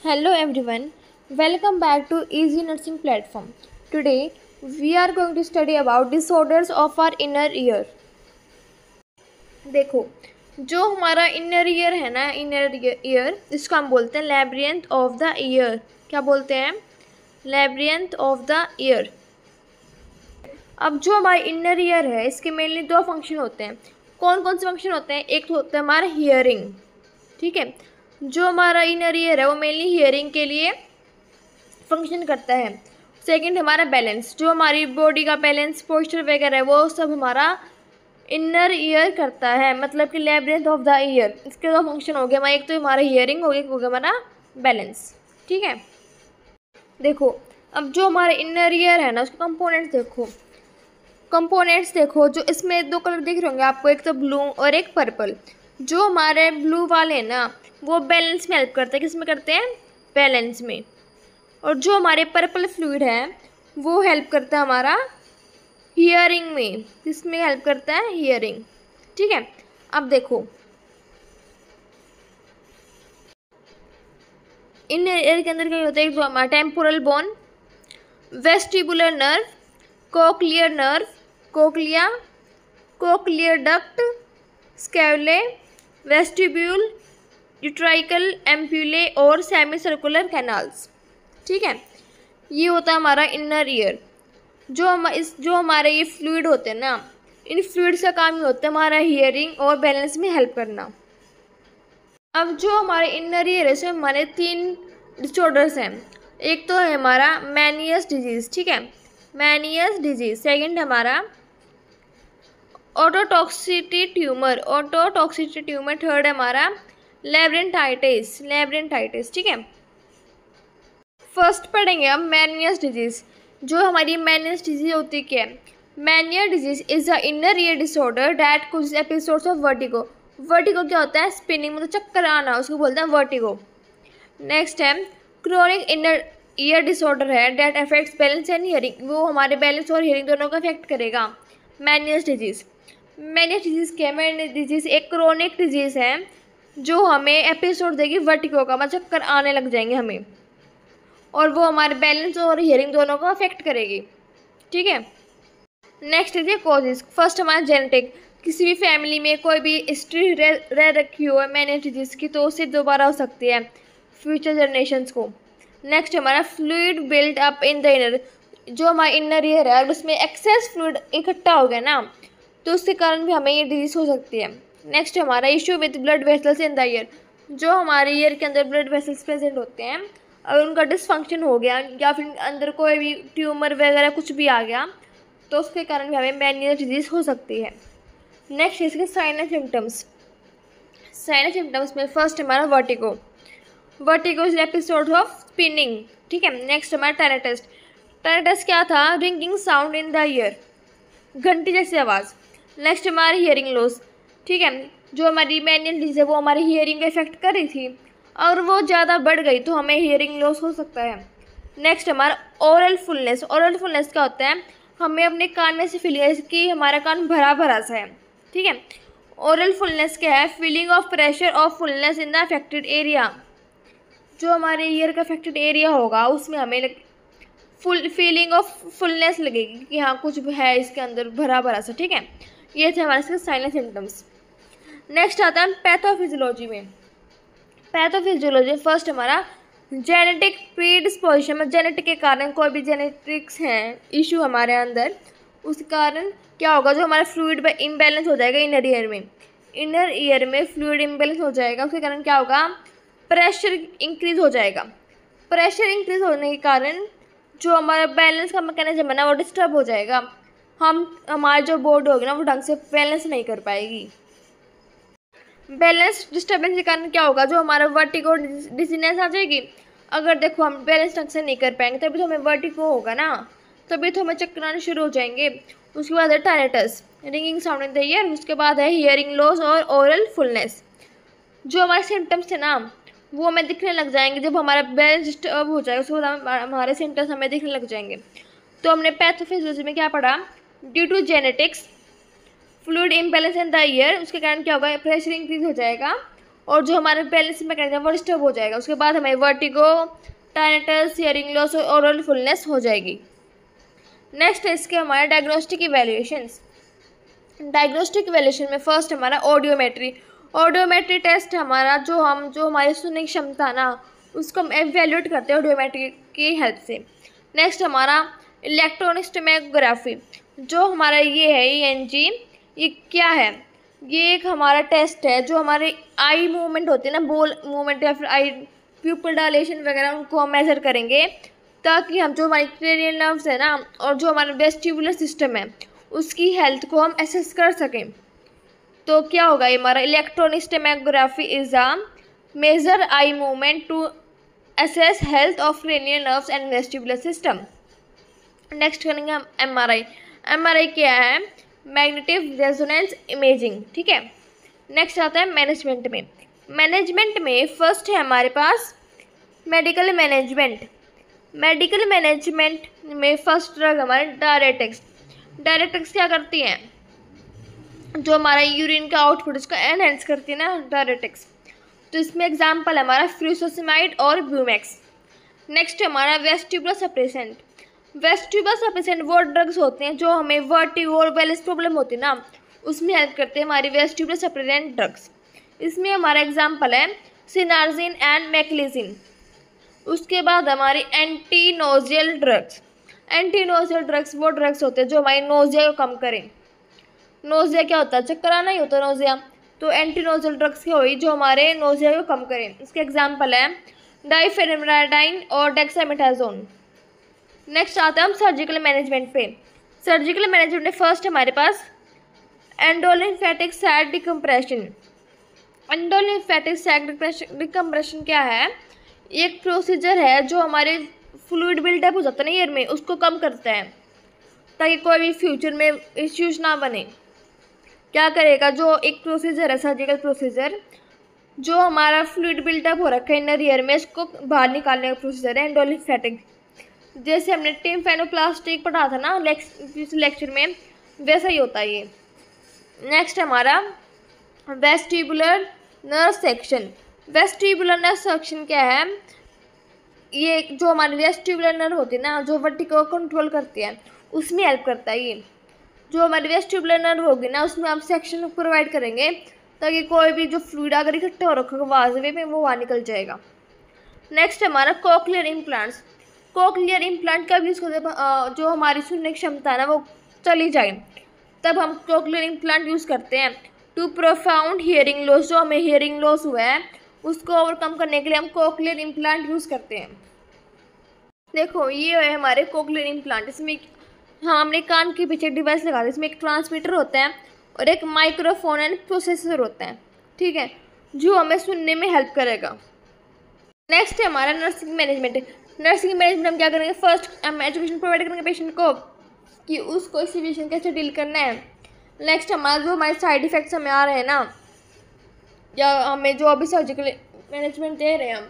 Hello everyone, welcome back to Easy Nursing platform. Today we are going to study about disorders of our inner ear. देखो, जो हमारा inner ear है ना, inner ear, इसको हम बोलते हैं लैब्रियंथ ऑफ द ईयर. क्या बोलते हैं? लैब्रियंथ ऑफ द ईयर. अब जो हमारा इनर ईयर है, इसके मेनली दो फंक्शन होते हैं. कौन कौन से फंक्शन होते हैं? एक तो होता है हमारा हियरिंग. ठीक है, जो हमारा इनर ईयर है वो मेनली हियरिंग के लिए फंक्शन करता है. सेकंड हमारा बैलेंस, जो हमारी बॉडी का बैलेंस, पोस्चर वगैरह है, वो सब हमारा इनर ईयर करता है. मतलब कि लैब्रियंथ ऑफ द ईयर, इसके दो फंक्शन हो गए हमारे. एक तो हमारा हियरिंग हो गया, एक हो गया हमारा बैलेंस. ठीक है, देखो अब जो हमारा इनर ईयर है ना, उसके कंपोनेंट्स देखो. जो इसमें दो कलर दिख रहे होंगे आपको, एक तो ब्लू और एक पर्पल. जो हमारे ब्लू वाले हैं ना, वो बैलेंस में हेल्प करते हैं. किस में करते हैं? बैलेंस में. और जो हमारे पर्पल फ्लूइड है वो हेल्प करता है हमारा हियरिंग में. किसमें हेल्प करता है? हियरिंग. ठीक है, अब देखो इन ईयर के अंदर क्या होता है? जो हमारा temporal bone, vestibular nerve, cochlear nerve, cochlea, cochlear duct, scalae, vestibule, utricle ampullae और सेमी सर्कुलर कैनाल्स. ठीक है, ये होता है हमारा इनर ईयर. जो हमारे ये फ्लूइड होते हैं ना, इन फ्लूइड्स का काम ही होता है हमारा हियरिंग और बैलेंस में हेल्प करना. अब जो हमारे इनर ईयर है, इसमें हमारे 3 डिसऑर्डर्स हैं. एक तो है हमारा मैनियस डिजीज़. ठीक है, मैनियस डिजीज़. सेकंड हमारा ऑटोटॉक्सिटी ट्यूमर, थर्ड है हमारा लैब्रिंटाइटिस. ठीक है, फर्स्ट पढ़ेंगे हम मैनियस डिजीज़. जो हमारी मैनियस डिजीज़ होती है क्या है? Mania disease is a inner ear disorder that कुछ एपिसोड्स ऑफ वर्टिगो. वर्टिगो क्या होता है? स्पिनिंग, मतलब चक्कर आना, उसको बोलते हैं वर्टिगो. नेक्स्ट है क्रोनिक इनर ईयर डिसऑर्डर है that affects balance and hearing. वो हमारे बैलेंस और हियरिंग दोनों को अफेक्ट करेगा. मैनियस डिजीज़ क्या है? मैनियस डिजीज़ एक क्रोनिक डिजीज़ है जो हमें एपिसोड देगी वर्टिगो का, मतलब चक्कर आने लग जाएंगे हमें, और वो हमारे बैलेंस और हियरिंग दोनों को अफेक्ट करेगी. ठीक है, नेक्स्ट है कॉजेज. फर्स्ट हमारा जेनेटिक. किसी भी फैमिली में कोई भी हिस्ट्री रह रखी हो है मैनियस डिजीज़ की, तो उससे दोबारा हो सकती है फ्यूचर जनरेशन्स को. नेक्स्ट हमारा fluid build up in the inner. जो हमारा इनर ईयर है, अगर उसमें एक्सेस फ्लूइड इकट्ठा हो गया ना, तो उसके कारण भी हमें ये डिजीज़ हो सकती है. नेक्स्ट हमारा issue with blood vessels in the year. जो हमारे ईयर के अंदर ब्लड वेसल्स प्रेजेंट होते हैं, अगर उनका डिसफंक्शन हो गया या फिर अंदर कोई भी ट्यूमर वगैरह कुछ भी आ गया, तो उसके कारण भी हमें मैनियस डिजीज़ हो सकती है. नेक्स्ट इसके साइन एंड सिम्टम्स में फर्स्ट हमारा vertigo is episode of spinning. ठीक है, नेक्स्ट हमारा टेनेटस क्या था? Ringing sound in the year, घंटी जैसी आवाज़. नेक्स्ट हमारी हियरिंग लॉस. ठीक है, जो हमारी मैनियस डिजीज़ है वो हमारी हियरिंग को इफेक्ट कर रही थी, और वो ज़्यादा बढ़ गई तो हमें हियरिंग लॉस हो सकता है. नेक्स्ट हमारा ओरल फुलनेस क्या होता है? हमें अपने कान में से फीलिंग है कि हमारा कान भरा भरा सा है. ठीक है, ओरल फुलनेस क्या है? Feeling of pressure of fullness in the affected area. जो हमारे ईयर का अफेक्टेड एरिया होगा उसमें हमें फीलिंग ऑफ फुलनेस लगेगी कि हाँ कुछ है इसके अंदर भरा भरा सा. ठीक है, ये थे हमारे इसके साइन एंड सिम्टम्स. नेक्स्ट आता है पैथोफिजियोलॉजी में. फर्स्ट हमारा जेनेटिक प्रीडिस्पोजिशन. में जेनेटिक के कारण, कोई भी जेनेटिक्स हैं इशू हमारे अंदर, उस कारण क्या होगा? जो हमारा फ्लूइड में इम्बैलेंस हो जाएगा इनर ईयर में फ्लूइड इम्बैलेंस हो जाएगा. उसके कारण क्या होगा? प्रेशर इंक्रीज हो जाएगा. प्रेशर इंक्रीज होने के कारण जो हमारा बैलेंस का मैकेनिज्म है ना, वो डिस्टर्ब हो जाएगा. हमारी जो बॉडी होगी ना, वो ढंग से बैलेंस नहीं कर पाएगी. बैलेंस डिस्टर्बेंस के कारण क्या होगा? जो हमारा वर्टिगो डिजीनेस आ जाएगी. अगर देखो हम बैलेंस ढंग से नहीं कर पाएंगे तभी तो हमें वर्टिगो होगा ना, तभी तो हमें चक्कर आने शुरू हो जाएंगे. उसके बाद है tinnitus, ringing sound in the ear. उसके बाद है हियरिंग लॉस और ओरल फुलनेस. जो हमारे सिम्टम्स थे ना, वो हमें दिखने लग जाएंगे जब हमारा बैलेंस डिस्टर्ब हो जाएगा. उसके बाद हमारे सिम्टम्स हमें दिखने लग जाएंगे. तो हमने पैथोफिजियोलॉजी में क्या पढ़ा? Due to genetics fluid imbalance in the ear, उसके कारण क्या होगा? प्रेशर इंक्रीज हो जाएगा और जो हमारा बैलेंस मैकेनिज्म वो डिस्टर्ब हो जाएगा। उसके बाद हमें वर्टिगो, टाइनेटस, हियरिंग लॉस और ओरल फुलनेस हो जाएगी। नेक्स्ट है इसके हमारे डायग्नोस्टिक इवैल्यूएशंस। डायग्नोस्टिक इवैल्यूएशन में फर्स्ट हमारा ऑडियोमेट्री। ऑडियोमेट्री टेस्ट हमारा जो हमारी सुनने की क्षमता ना उसको हम एवेल्यूएट करते हैं ऑडियोमेट्री की हेल्प से। नेक्स्ट हमारा इलेक्ट्रोनिस्टोमोग्राफी, जो हमारा ये है ENG, ये क्या है? ये एक हमारा टेस्ट है जो हमारे आई मूवमेंट होती है ना, बोल मूवमेंट या फिर आई प्यूपल डायलेशन वगैरह, उनको हम मेजर करेंगे ताकि हम जो हमारी क्रेनियल नर्व्स है ना और जो हमारा वेस्टिबुलर सिस्टम है उसकी हेल्थ को हम एसेस कर सकें। तो क्या होगा ये हमारा electronystagmography is a major eye movement to assess health of cranial nerves and vestibular system. Next करेंगे हम MRI। MRI क्या है? मैग्नेटिक रेजोनेंस इमेजिंग, ठीक है। नेक्स्ट आता है मैनेजमेंट में। मैनेजमेंट में फर्स्ट है हमारे पास मेडिकल मैनेजमेंट। मेडिकल मैनेजमेंट में फर्स्ट ड्रग हमारे डायरेटिक्स। डायरेटिक्स क्या करती हैं? जो हमारा यूरिन का आउटपुट उसका एनहेंस करती है ना डायरेटिक्स। तो इसमें एग्जांपल हमारा फ्यूरोसेमाइड और ब्यूमेक्स। नेक्स्ट हमारा वेस्टिबुलर सप्रेसेंट। वेस्टिबुलर सप्रेसेंट वो ड्रग्स होते हैं जो हमें वर्टिगो और बैलेंस प्रॉब्लम होती है ना उसमें हेल्प करते हैं हमारी वेस्टिबुलर सप्रेसेंट ड्रग्स। इसमें हमारा एग्जांपल है सिनार्जिन एंड मैक्लिजिन। उसके बाद हमारी एंटी नोजियल ड्रग्स। एंटी नोजियल ड्रग्स वो ड्रग्स होते हैं जो हमारी नोजिया को कम करें। नोजिया क्या होता है? चक्कर आना ही होता है नोजिया। तो एंटी नोजियल ड्रग्स क्या हुई जो हमारे नोजिया को कम करें। इसके एग्जांपल है डाइफेनिडाइन और डेक्सामेथासोन। नेक्स्ट आता है हम सर्जिकल मैनेजमेंट पे। सर्जिकल मैनेजमेंट में फर्स्ट हमारे पास endolymphatic sac decompression. Endolymphatic sac decompression क्या है? एक प्रोसीजर है जो हमारे फ्लूइड बिल्डअप हो जाता है ना ईयर में उसको कम करता है ताकि कोई भी फ्यूचर में इश्यूज ना बने। क्या करेगा? जो एक प्रोसीजर है सर्जिकल प्रोसीजर जो हमारा फ्लूइड बिल्डअप हो रखा है इनर ईयर में इसको बाहर निकालने का प्रोसीजर है एंडोलिम्फेटिक। जैसे हमने टिम्फेनोप्लास्टिक पढ़ा था ना लेक्चर में, वैसा ही होता है ये। नेक्स्ट हमारा vestibular nerve section. Vestibular nerve section क्या है? ये जो हमारी वेस्टिबुलर नर्व होती है ना जो वर्टिगो को कंट्रोल करती है उसमें हेल्प करता है ये। जो हमारी वेस्टिबुलर नर्व होगी ना उसमें हम सेक्शन प्रोवाइड करेंगे ताकि कोई भी जो फ्लूइड अगर इकट्ठा हो रखा होगा वाजवे में वो वहाँ निकल जाएगा। नेक्स्ट हमारा कोक्लियर इम्प्लांट्स। कोक्लियर इम्प्लांट कब यूज़ करते हैं? जो हमारी सुनने की क्षमता है ना वो चली जाए तब हम कोक्लियर इम्प्लांट यूज़ करते हैं। टू प्रोफाउंड हियरिंग लॉस, जो हमें हियरिंग लॉस हुआ है उसको ओवरकम करने के लिए हम कोक्लियर इम्प्लांट यूज़ करते हैं। देखो ये है हमारे कोक्लियर इम्प्लांट। इसमें हाँ हमने कान के पीछे डिवाइस लगा दी। इसमें एक ट्रांसमीटर होता है और एक माइक्रोफोन एंड प्रोसेसर होता है, ठीक है, जो हमें सुनने में हेल्प करेगा। नेक्स्ट है हमारा नर्सिंग मैनेजमेंट। नर्सिंग मैनेजमेंट हम क्या करेंगे? फर्स्ट हम एजुकेशन प्रोवाइड करेंगे पेशेंट को कि उसको इस सिचुएशन कैसे डील करना है। नेक्स्ट हमारा जो हमारे साइड इफ़ेक्ट्स हमें आ रहे हैं ना या हमें जो अभी सर्जिकल मैनेजमेंट दे रहे हैं हम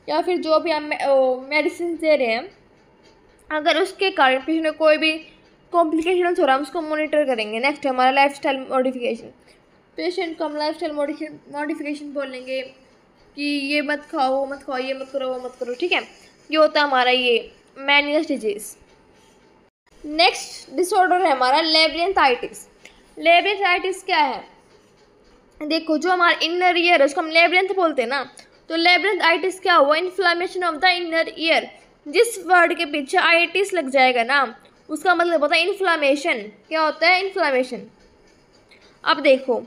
या फिर जो भी हम मेडिसिन दे रहे हैं अगर उसके कारण पेशेंट में कोई भी कॉम्प्लिकेशन हो रहा है हम उसको मॉनिटर करेंगे। नेक्स्ट हमारा लाइफस्टाइल मॉडिफिकेशन। पेशेंट को हम लाइफस्टाइल मॉडिफिकेशन बोलेंगे कि ये मत खाओ वो मत खाओ, ये मत करो वो मत करो, ठीक है। ये होता है हमारा ये मैनियस डिजीज। नेक्स्ट डिसऑर्डर है हमारा लेब्रियंथाइटिस। लेब्रियंथाइटिस क्या है? देखो जो हमारा इनर ईयर है उसको हम लेब्रियंथ बोलते हैं ना, तो लेब्रियंथाइटिस क्या हुआ? Inflammation of the inner ear. जिस वर्ड के पीछे आइटिस लग जाएगा ना उसका मतलब होता है इन्फ्लामेशन। क्या होता है? इन्फ्लामेशन। अब देखो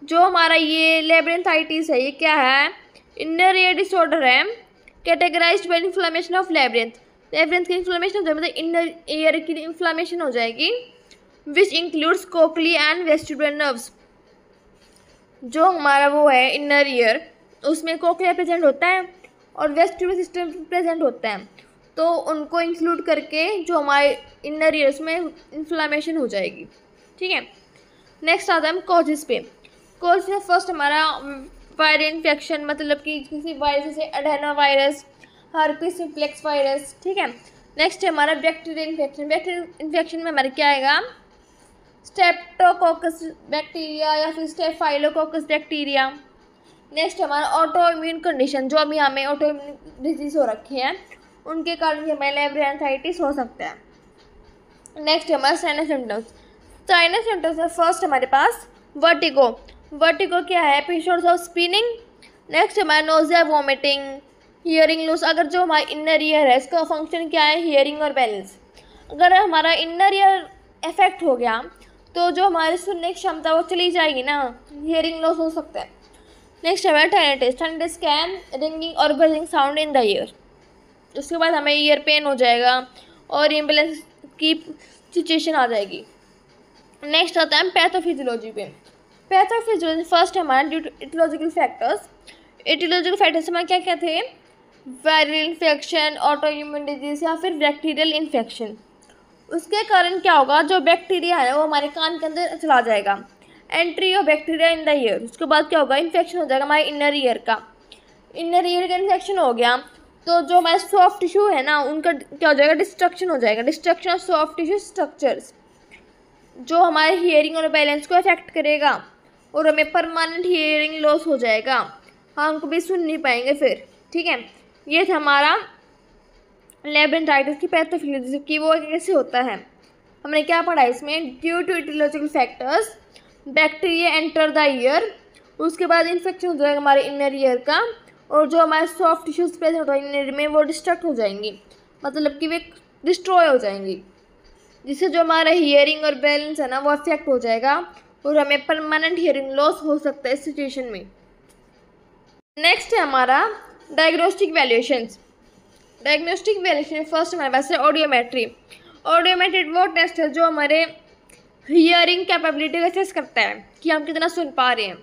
जो हमारा ये लेब्रियंथाइटिस है ये क्या है? इनर ईयर डिसऑर्डर है कैटेगराइज्ड बाय इन्फ्लामेशन ऑफ लेब्रियंथ। लेब्रियंथ की इन्फ्लामेशन हो जाए मतलब इनर ईयर की इन्फ्लामेशन हो जाएगी which includes cochlear and vestibular nerves. जो हमारा वो है इनर ईयर उसमें कोक्लिया प्रेजेंट होता है और वेस्टिबुलर सिस्टम प्रेजेंट होता है, तो उनको इंक्लूड करके जो हमारे इनर ईयर्स में इन्फ्लामेशन हो जाएगी, ठीक है। नेक्स्ट आता है हम कॉजेस पे। कॉज में फर्स्ट हमारा वायरल इन्फेक्शन, मतलब कि किसी वायरस जैसे adeno virus, herpes simplex virus, ठीक है। नेक्स्ट है हमारा बैक्टीरियल इन्फेक्शन। बैक्टीरियल इन्फेक्शन में हमारा क्या आएगा? स्ट्रेप्टोकोकस बैक्टीरिया या फिर स्टेफाइलोकोकस बैक्टीरिया। नेक्स्ट हमारा ऑटो इम्यून कंडीशन, जो अभी हमें ऑटो इम्यून डिजीज हो रखी हैं उनके कारण हमें लेब्रियांथाइटिस हो सकता है। नेक्स्ट हमारा साइनस सिम्टम्स। साइनस सिम्टम्स में फर्स्ट हमारे पास वर्टिगो। वर्टिगो क्या है? Episodes of spinning. नेक्स्ट हमारा नोजिया, वॉमिटिंग, हियरिंग लॉस। अगर जो हमारा इनर ईयर है इसका फंक्शन क्या है? हियरिंग और बैलेंस। अगर हमारा इनर ईयर इफेक्ट हो गया तो जो हमारी सुनने की क्षमता वो चली जाएगी ना, हियरिंग लॉस हो सकता है। नेक्स्ट हमारा टाइनिटिस। टाइनिटिस क्या है? रिंगिंग और buzzing sound in the ear. उसके बाद हमें ईयर पेन हो जाएगा और इम्बैलेंस की सिचुएशन आ जाएगी। नेक्स्ट आता है पैथोफिजियोलॉजी पे। पैथोफिजियोलॉजी फर्स्ट हमारा due to aetiological factors. Aetiological factors हमारे क्या क्या थे? Viral infection, auto immune disease या फिर बैक्टीरियल इन्फेक्शन। उसके कारण क्या होगा? जो बैक्टीरिया है वो हमारे कान के अंदर चला जाएगा, entry of bacteria in the ear. उसके बाद क्या होगा? इन्फेक्शन हो जाएगा हमारे इनर ईयर का। इनर ईयर का इन्फेक्शन हो गया तो जो हमारे सॉफ्ट टिश्यू है ना उनका क्या हो जाएगा? डिस्ट्रक्शन हो जाएगा। Destruction of soft tissue structures जो हमारे हियरिंग और बैलेंस को अफेक्ट करेगा और हमें परमानेंट हियरिंग लॉस हो जाएगा, हम कभी सुन नहीं पाएंगे फिर। ठीक है, ये था हमारा लेब्रियांथाइटिस की पैथोफिजियोलॉजी की वो कैसे होता है। हमने क्या पढ़ा इसमें? Due to aetiological factors bacteria enter the ear. उसके बाद इन्फेक्शन हो जाएगा हमारे इनर ईयर का और जो हमारे सॉफ्ट टिश्यूज प्रेजेंट होता है इनर में वो डिस्ट्रक्ट हो जाएंगी, मतलब कि वे डिस्ट्रॉय हो जाएंगी, जिससे जो हमारा हियरिंग और बैलेंस है ना वो अफेक्ट हो जाएगा और हमें परमानेंट हियरिंग लॉस हो सकता है इस सिचुएशन में। नेक्स्ट है हमारा diagnostic valuations. Diagnostic valuation first हमारे पास है ऑडियोमेट्री। ऑडियोमेट्री वो टेस्ट है जो हमारे हियरिंग कैपेबिलिटी को असेस करता है कि हम कितना सुन पा रहे हैं।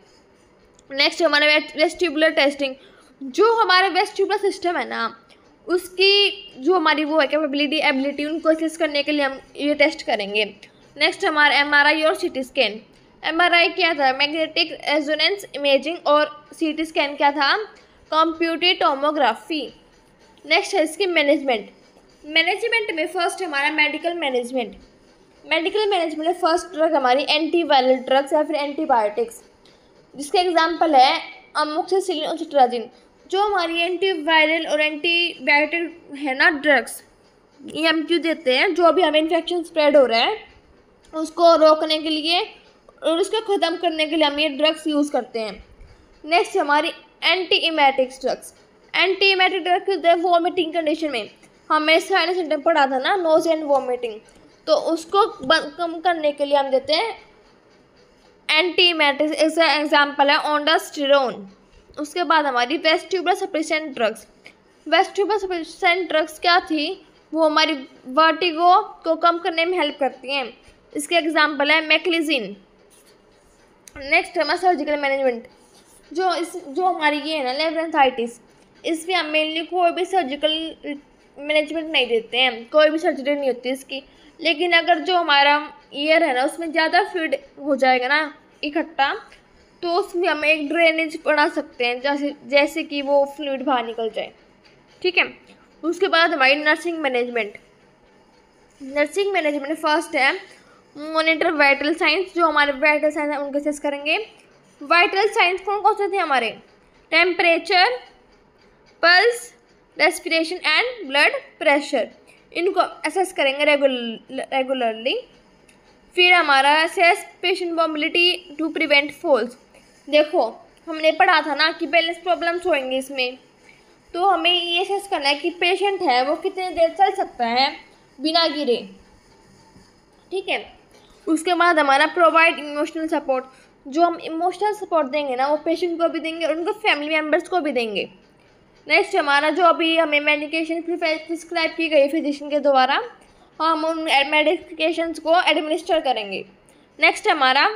नेक्स्ट हमारा वेस्टिबुलर टेस्टिंग, जो हमारा वेस्टिबुलर सिस्टम है ना उसकी जो हमारी वो है कैपेबिलिटी, एबिलिटी, उनको असेस करने के लिए हम ये टेस्ट करेंगे। नेक्स्ट हमारा MRI और CT स्कैन। MRI क्या था? मैग्नेटिक रेजोनेंस इमेजिंग और CT स्कैन क्या था? Computed tomography. नेक्स्ट है इसकी मैनेजमेंट। मैनेजमेंट में फर्स्ट हमारा मेडिकल मैनेजमेंट। मेडिकल मैनेजमेंट में फर्स्ट ड्रग हमारी एंटीवायरल ड्रग्स या फिर एंटीबायोटिक्स, जिसके एग्जांपल है अमोक्सिसिलिन और सिट्राजिन। जो हमारी एंटीवायरल और एंटीबायोटिक है ना ड्रग्स, ये हम क्यों देते हैं? जो अभी हमें इन्फेक्शन स्प्रेड हो रहा है उसको रोकने के लिए और उसको ख़त्म करने के लिए हम ये ड्रग्स यूज़ करते हैं। नेक्स्ट हमारी anti emetics drugs. Anti emetic drugs होते हैं वॉमिटिंग कंडीशन में। हमें साइनस सिम्टम पढ़ा था ना, नोज एंड वॉमिटिंग, तो उसको कम करने के लिए हम देते हैं एंटी इमेटिक्स। इसका एग्जाम्पल है ओंडास्टिरोन। उसके बाद हमारी vestibular suppressant drugs. Vestibular suppressant drugs क्या थी? वो हमारी वर्टिगो को कम करने में हेल्प करती हैं। इसके एग्जाम्पल है मैक्लिजिन। नेक्स्ट हमारा सर्जिकल मैनेजमेंट। जो हमारी ये है ना लेब्रियांथाइटिस, इसमें हम मेनली कोई भी सर्जिकल मैनेजमेंट नहीं देते हैं, कोई भी सर्जरी नहीं होती इसकी। लेकिन अगर जो हमारा ईयर है ना उसमें ज़्यादा फ्लूइड हो जाएगा ना इकट्ठा, तो उसमें हम एक ड्रेनेज बना सकते हैं जैसे कि वो फ्लूइड बाहर निकल जाए। ठीक है, उसके बाद हमारी nursing management. Nursing management first है मॉनिटर वाइटल साइंस। जो हमारे वाइटल साइंस है उनको असेस करेंगे। वाइटल साइंस कौन कौन से थे हमारे? Temperature, pulse, respiration and blood pressure. इनको असेस करेंगे रेगुलरली। फिर हमारा assess patient mobility to prevent falls. देखो हमने पढ़ा था ना कि बैलेंस प्रॉब्लम्स होंगे इसमें, तो हमें ये असेस करना है कि पेशेंट है वो कितने देर चल सकता है बिना गिरे। ठीक है, उसके बाद हमारा प्रोवाइड इमोशनल सपोर्ट। जो हम इमोशनल सपोर्ट देंगे ना वो पेशेंट को भी देंगे और उनके फैमिली मेम्बर्स को भी देंगे। नेक्स्ट हमारा जो अभी हमें मेडिकेशन प्रिस्क्राइब की गई फिजिशियन के द्वारा, हम उन मेडिकेशंस को एडमिनिस्टर करेंगे। नेक्स्ट हमारा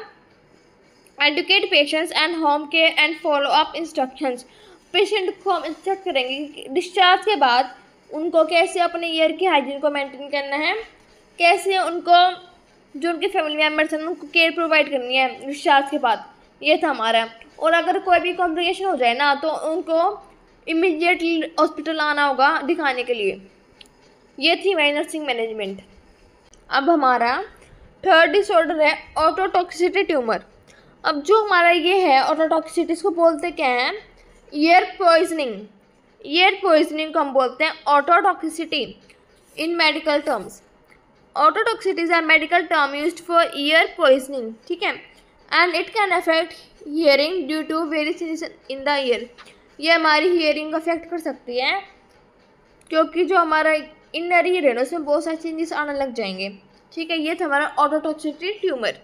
educate patients and home care and follow up instructions. Patient को हम इंस्ट्रक्ट करेंगे कि डिस्चार्ज के बाद उनको कैसे अपने ईयर की हाइजीन को मेंटेन करना है, कैसे उनको जो उनके फैमिली मेम्बर्स हैं उनको केयर प्रोवाइड करनी है डिस्चार्ज के बाद। ये था हमारा। और अगर कोई भी कॉम्प्लिकेशन हो जाए ना तो उनको इमीडिएटली हॉस्पिटल आना होगा दिखाने के लिए। ये थी हमारी नर्सिंग मैनेजमेंट। अब हमारा थर्ड डिसऑर्डर है ऑटोटॉक्सिसिटी ट्यूमर। अब जो हमारा ये है ऑटोटॉक्सिसिटी, इसको बोलते क्या है, एयर पॉइजनिंग। एयर पॉइजनिंग को हम बोलते हैं ototoxicity in medical terms. Ototoxicity is a medical term used for ear poisoning, ठीक है, and it can affect hearing due to variation in the ear. ये हमारी हियरिंग को अफेक्ट कर सकती है क्योंकि जो हमारा इनर ईयर है ना उसमें बहुत सारे चेंजेस आने लग जाएंगे, ठीक है। ये था हमारा ऑटोटॉक्सिसिटी ट्यूमर।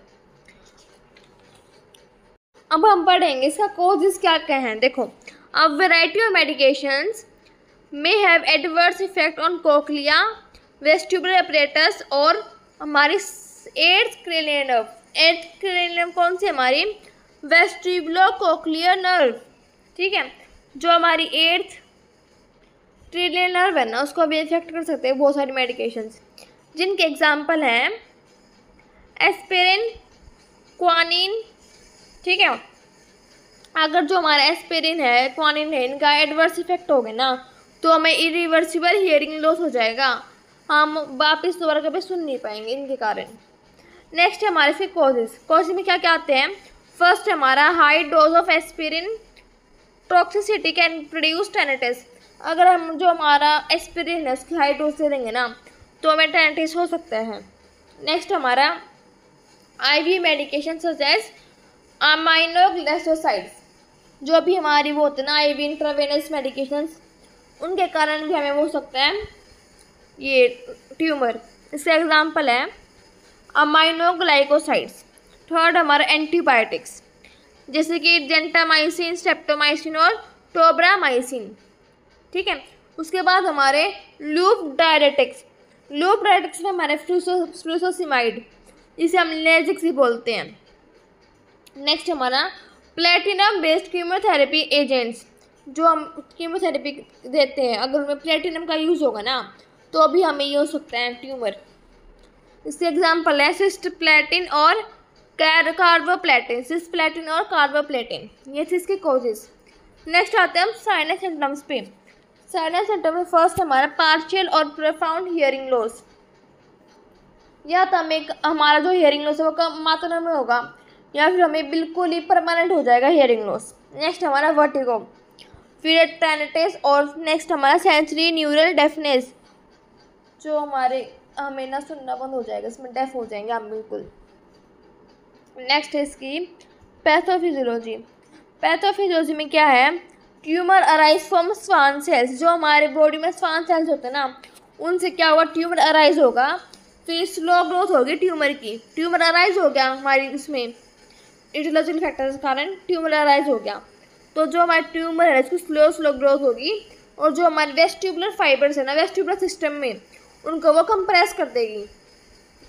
अब हम पढ़ेंगे इसका कॉजेज क्या क्या हैं। देखो, अब variety of medications may have adverse effect on cochlea, vestibular apparatus और हमारी eighth cranial nerve. Eighth cranial nerve कौन सी, हमारी वेस्टिबुलो कोक्लियर नर्व, ठीक है। जो हमारी एट्थ क्रेनियल नर्व है ना उसको भी इफेक्ट कर सकते हैं बहुत सारी मेडिकेशंस, जिनके एग्जांपल हैं एस्पिरिन, क्वानिन, ठीक है। अगर जो हमारा एस्पिरिन है, क्वानिन है, इनका एडवर्स इफेक्ट हो गया ना तो हमें इरिवर्सिबल हियरिंग लॉस हो जाएगा, हम वापस दोबारा कभी सुन नहीं पाएंगे इनके कारण। नेक्स्ट हमारे फिर कॉजेज में क्या क्या आते हैं। फर्स्ट हमारा high dose of aspirin toxicity can produce tinnitus. अगर हम जो हमारा एस्पिरिन है उसकी हाई डोज दे देंगे ना तो हमें टेनिटिस हो सकता है। नेक्स्ट हमारा आईवी मेडिकेशन सच एज अमाइनोग्लिसोसाइड्स, जो अभी हमारी वो होते हैं ना आईवी इंट्रावेनस मेडिकेशंस, उनके कारण भी हमें हो सकता है ये ट्यूमर। इसका एग्जांपल है अमाइनोग्लाइकोसाइड्स। थर्ड हमारा एंटीबायोटिक्स जैसे कि जेंटामाइसिन, स्ट्रेप्टोमाइसिन और टोब्रामाइसिन, ठीक है। उसके बाद हमारे लूप डायरेटिक्स। लूप डायरेटिक्स में हमारे फ्लूसोसिमाइड, इसे हम लेजिक्स भी बोलते हैं। नेक्स्ट हमारा प्लेटिनम बेस्ड कीमोथेरेपी एजेंट्स, जो हम कीमोथेरेपी देते हैं अगर उनमें प्लेटिनम का यूज़ होगा ना तो अभी हमें ये हो सकता है ट्यूमर। इसके एग्जांपल है सिस्प्लेटिन और कार्बोप्लेटिन। सिस्प्लेटिन और कार्बोप्लेटिन, ये थे इसके कॉजेज। नेक्स्ट आते हैं हम साइनस सिम्टम्स पे। साइनस सिम्टम में फर्स्ट हमारा पार्शियल और प्रोफाउंड हियरिंग लॉस, या तो हमें हमारा जो हियरिंग लॉस है वो कम मात्रा में होगा या फिर हमें बिल्कुल ही परमानेंट हो जाएगा हियरिंग लॉस। नेक्स्ट हमारा वर्टिगो, फिर टेनिटिस और नेक्स्ट हमारा सेंसरी न्यूरल डेफनेस, जो हमारे हमें ना सुनना बंद हो जाएगा, इसमें डेफ हो जाएंगे हम बिल्कुल। नेक्स्ट है इसकी पैथोफिजियोलॉजी। पैथोफिजियोलॉजी में क्या है, tumour arise from Schwann cells. जो हमारे बॉडी में स्वान सेल्स होते हैं ना उनसे क्या होगा, ट्यूमर अराइज होगा, फिर स्लो ग्रोथ होगी ट्यूमर की। ट्यूमर अराइज हो गया हमारी इसमें इटियोलॉजिकल फैक्टर के कारण ट्यूमर अराइज हो गया तो जो हमारी ट्यूमर है इसकी स्लो ग्रोथ होगी और जो हमारे वेस्टिबुलर फाइबर्स है ना वेस्टिबुलर सिस्टम में उनको वो कंप्रेस कर देगी।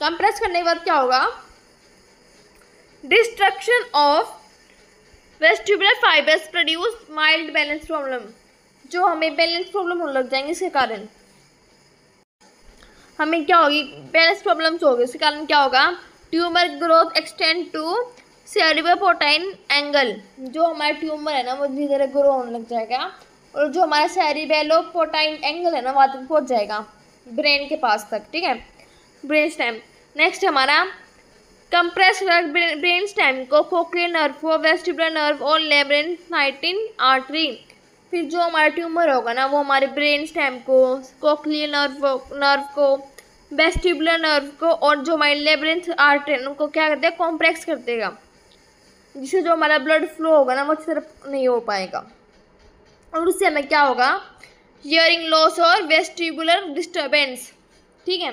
कंप्रेस करने के बाद क्या होगा, destruction of vestibular fibres produce mild balance problem. जो हमें बैलेंस प्रॉब्लम होने लग जाएंगे इसके कारण हमें क्या होगी, बैलेंस प्रॉब्लम्स होगी। इसके कारण क्या होगा, tumour growth extend to cerebellopontine angle. जो हमारा ट्यूमर है ना वो धीरे धीरे ग्रो होने लग जाएगा और जो हमारा सेरिब्रोपोटाइन एंगल है ना वहाँ तक पहुँच जाएगा ब्रेन के पास तक, ठीक है, ब्रेन स्टेम। नेक्स्ट हमारा कंप्रेस ब्रेन स्टेम को कोक्लियर नर्व को वेस्टिबुलर नर्व और लेब्रेंथाइटिन आर्टरी। फिर जो हमारा ट्यूमर होगा ना वो हमारे ब्रेन स्टेम को, कोक्लियर नर्व को, वेस्टिबुलर नर्व को और जो हमारे लेब्रेंथ आर्टरी उनको क्या करते हैं, कॉम्प्रेक्स कर देगा, जिससे जो हमारा ब्लड फ्लो होगा ना वो अच्छी तरह नहीं हो पाएगा और उससे हमें क्या होगा, हियरिंग लॉस और वेस्टिबुलर डिस्टर्बेंस, ठीक है।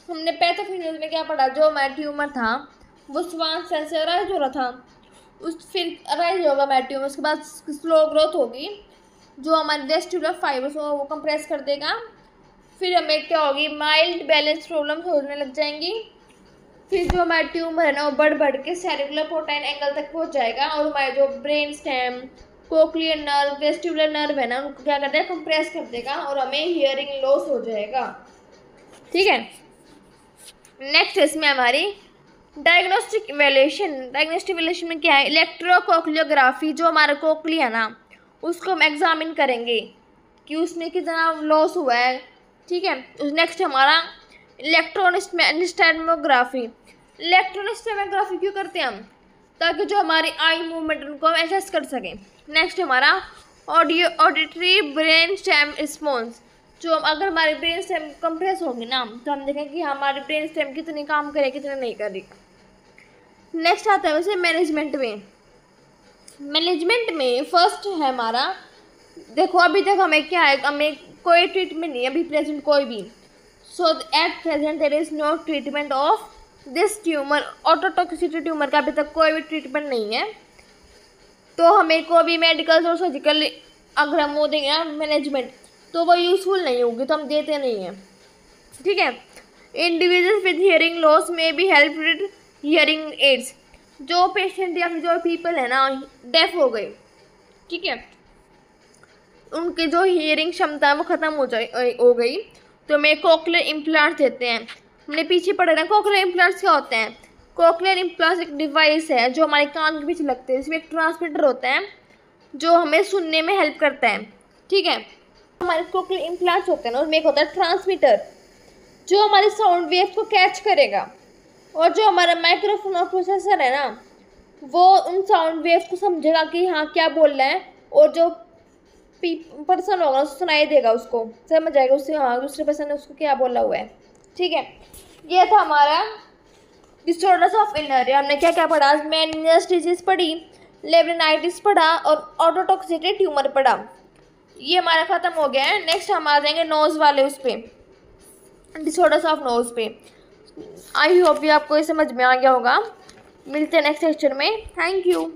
हमने पैथोफिजियोलॉजी में क्या पढ़ा, जो हमारा ट्यूमर था वो स्वान सेल से अराइज हो रहा था, उस फिर अराइज होगा हमारा ट्यूमर, उसके बाद स्लो ग्रोथ होगी, जो हमारे वेस्टिबुलर फाइबर्स हो वो कंप्रेस कर देगा, फिर हमें क्या होगी, माइल्ड बैलेंस प्रॉब्लम्स होने लग जाएंगी। फिर जो हमारा ट्यूमर है ना वो बढ़ के सेरिब्रोपोटाइन एंगल तक पहुंच जाएगा और हमारे जो brain stem, cochlear nerve, vestibular nerve है ना उनको क्या करता है, कंप्रेस कर देगा और हमें हियरिंग लॉस हो जाएगा, ठीक है। नेक्स्ट इसमें हमारी डायग्नोस्टिक इवैल्यूएशन। डायग्नोस्टिक इवैल्यूएशन में क्या है, इलेक्ट्रोकोक्लियोग्राफी। जो हमारा कोक्ली है ना उसको हम एग्जामिन करेंगे कि उसमें कितना लॉस हुआ है, ठीक है। नेक्स्ट हमारा इलेक्ट्रोनिस्टेमोग्राफी। इलेक्ट्रोनिस्टेमोग्राफी क्यों करते हैं हम, ताकि जो हमारी आई मूवमेंट उनको हम एसेस कर सकें। नेक्स्ट हमारा ऑडिटरी ब्रेन स्टेम रिस्पॉन्स, जो अगर हमारे ब्रेन स्टेम कंप्रेस होंगे ना तो हम देखें कि हमारे ब्रेन स्टेम कितनी काम करे कितने नहीं कर रही। नेक्स्ट आता है वैसे मैनेजमेंट में। मैनेजमेट में फर्स्ट है हमारा, देखो अभी तक हमें क्या है, हमें कोई ट्रीटमेंट नहीं है अभी प्रेजेंट कोई भी। So at present there is no treatment of this tumour, ototoxicity tumour का अभी तक कोई भी ट्रीटमेंट नहीं है। तो हमें कोई भी मेडिकल और सर्जिकल अगर हम वो देंगे मैनेजमेंट तो वो यूज़फुल नहीं होगी, तो हम देते नहीं हैं। ठीक है। इंडिविजुअल्स विद हियरिंग लॉस में B help with hearing aids, जो पेशेंट या फिर जो पीपल है ना डेफ हो गए, ठीक है, उनकी जो हियरिंग क्षमता है वो ख़त्म हो गई तो हमें कोक्लियर इम्प्लांट्स देते हैं। हमने पीछे पढ़ा ना कोक्लियर इम्प्लांट्स क्या होते हैं। कोक्लियर इम्प्लांट्स एक डिवाइस है जो हमारे कान के पीछे लगते हैं, इसमें एक ट्रांसमीटर होता है जो हमें सुनने में हेल्प करता है। ठीक है। हमारे कोक्लियर इम्प्लांट्स होते हैं ना उसमें एक होता है ट्रांसमीटर जो हमारे साउंड वेव्स को कैच करेगा, और जो हमारा माइक्रोफोन और प्रोसेसर है ना वो उन साउंड वेव्स को समझेगा कि हाँ क्या बोल रहा है, और जो पर्सन होगा उसको सुनाई देगा, उसको समझ आएगा उससे हाँ दूसरे पर्सन ने उसको क्या बोला हुआ है। ठीक है। ये था हमारा डिसऑर्डर्स ऑफ इनर। हमने क्या क्या पढ़ा, मेनियस डिजीज पढ़ी, लेब्रिनाइटिस पढ़ा और ऑटोटॉक्सिसिटी ट्यूमर पढ़ा। ये हमारा ख़त्म हो गया है। नेक्स्ट हम आ जाएंगे नोज़ वाले उस पर, डिसऑर्डर्स ऑफ नोज़ पे। आई होप ये आपको ये समझ में आ गया होगा। मिलते हैं नेक्स्ट सेक्शन में। Thank you.